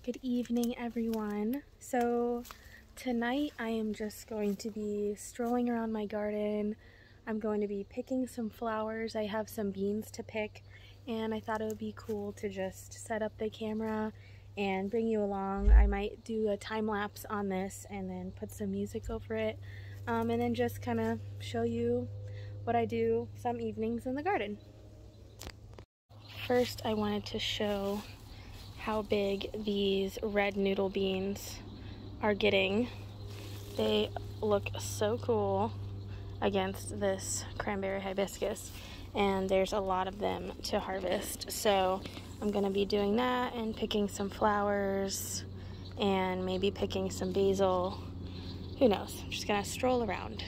Good evening, everyone. So tonight I am just going to be strolling around my garden. I'm going to be picking some flowers. I have some beans to pick, and I thought it would be cool to just set up the camera and bring you along. I might do a time lapse on this and then put some music over it, and then just kind of show you what I do some evenings in the garden. First, I wanted to show how big these red noodle beans are getting. They look so cool against this cranberry hibiscus, and there's a lot of them to harvest. So I'm gonna be doing that and picking some flowers and maybe picking some basil. Who knows? I'm just gonna stroll around.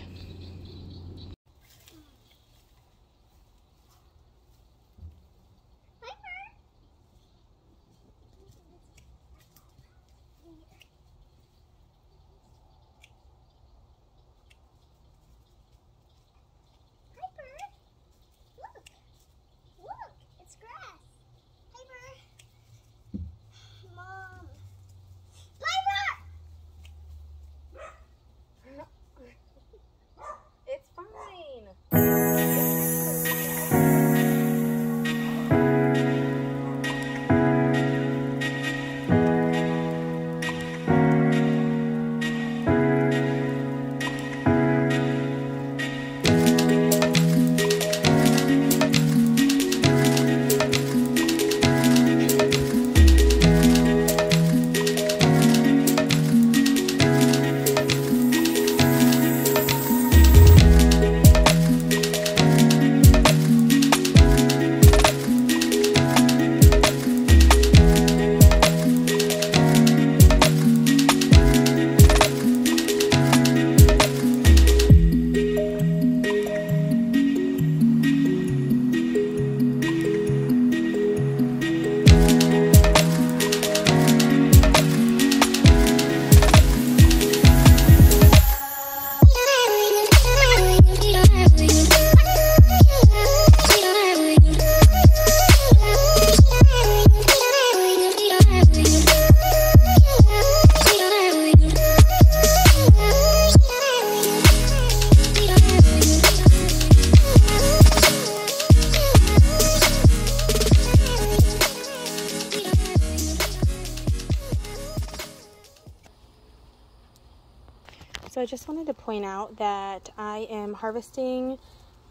So I just wanted to point out that I am harvesting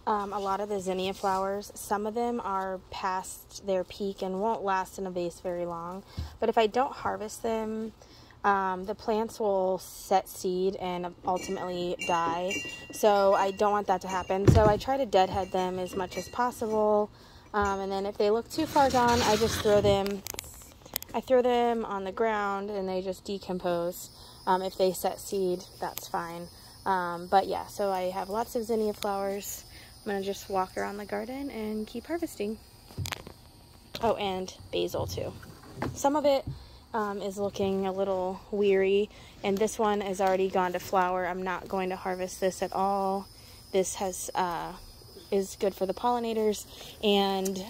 a lot of the zinnia flowers. Some of them are past their peak and won't last in a vase very long. But if I don't harvest them, the plants will set seed and ultimately die. So I don't want that to happen. So I try to deadhead them as much as possible. And then if they look too far gone, I just throw them. I throw them on the ground and they just decompose. If they set seed, that's fine. But yeah, so I have lots of zinnia flowers. I'm gonna just walk around the garden and keep harvesting. Oh, and basil too. Some of it is looking a little weary, and this one has already gone to flower. I'm not going to harvest this at all. This has is good for the pollinators, and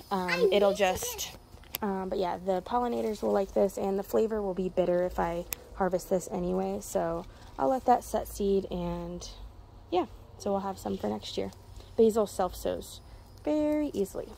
it'll just, but yeah, the pollinators will like this, and the flavor will be bitter if I harvest this anyway, so I'll let that set seed, and yeah, so we'll have some for next year. Basil self-sows very easily.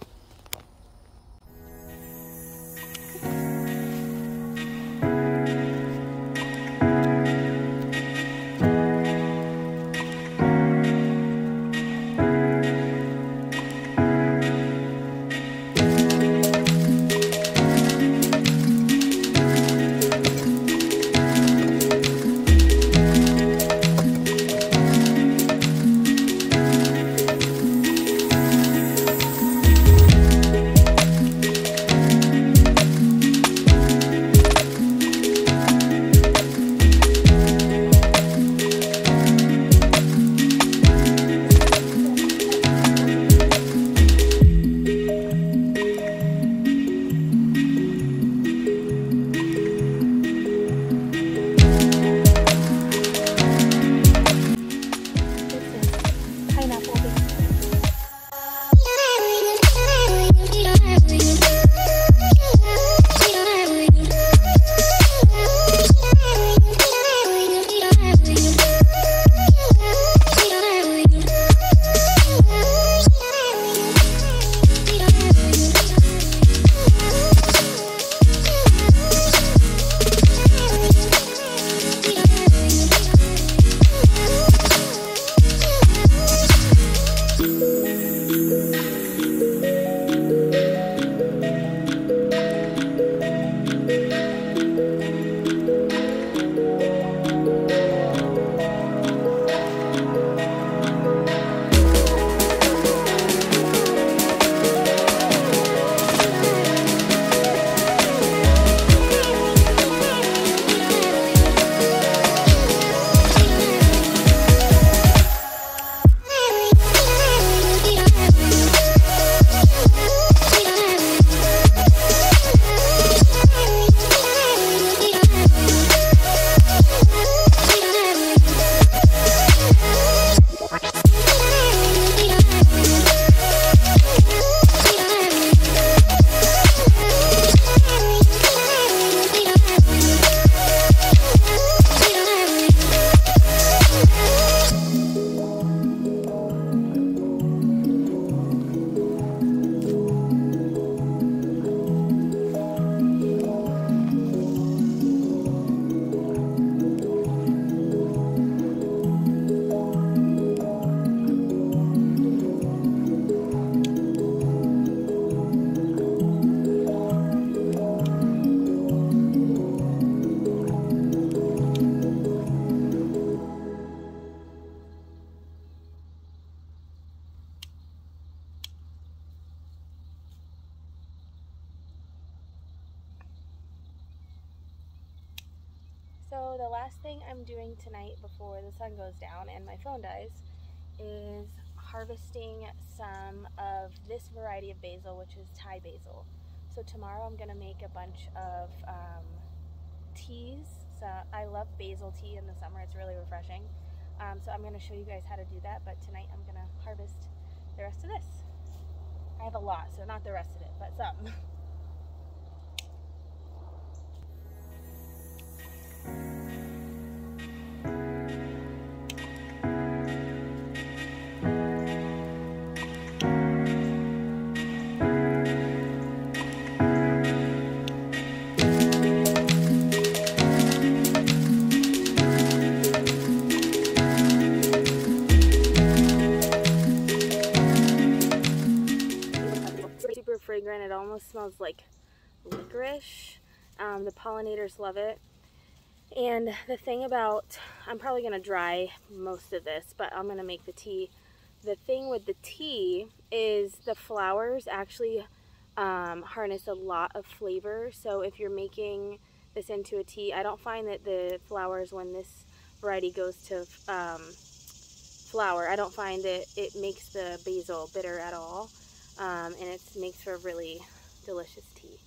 So the last thing I'm doing tonight before the sun goes down and my phone dies is harvesting some of this variety of basil, which is Thai basil. So tomorrow I'm going to make a bunch of teas. So I love basil tea in the summer. It's really refreshing. So I'm going to show you guys how to do that, but tonight I'm going to harvest the rest of this. I have a lot, so not the rest of it, but some. Super fragrant. It almost smells like licorice. The pollinators love it. And the thing about, I'm probably going to dry most of this, but I'm going to make the tea. The thing with the tea is the flowers actually harness a lot of flavor. So if you're making this into a tea, I don't find that the flowers, when this variety goes to flower, I don't find that it makes the basil bitter at all. And it makes for a really delicious tea.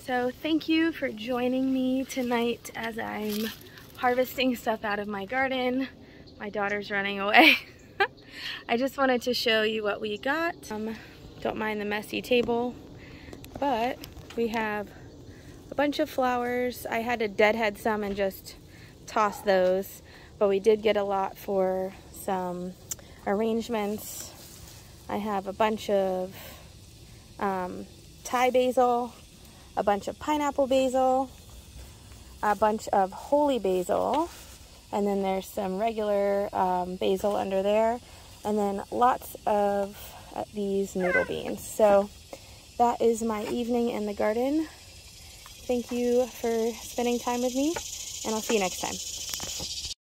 So thank you for joining me tonight as I'm harvesting stuff out of my garden. My daughter's running away. I just wanted to show you what we got. Don't mind the messy table, but we have a bunch of flowers. I had to deadhead some and just toss those, but we did get a lot for some arrangements. I have a bunch of Thai basil, a bunch of pineapple basil, a bunch of holy basil, and then there's some regular basil under there, and then lots of these noodle beans. So that is my evening in the garden. Thank you for spending time with me, and I'll see you next time.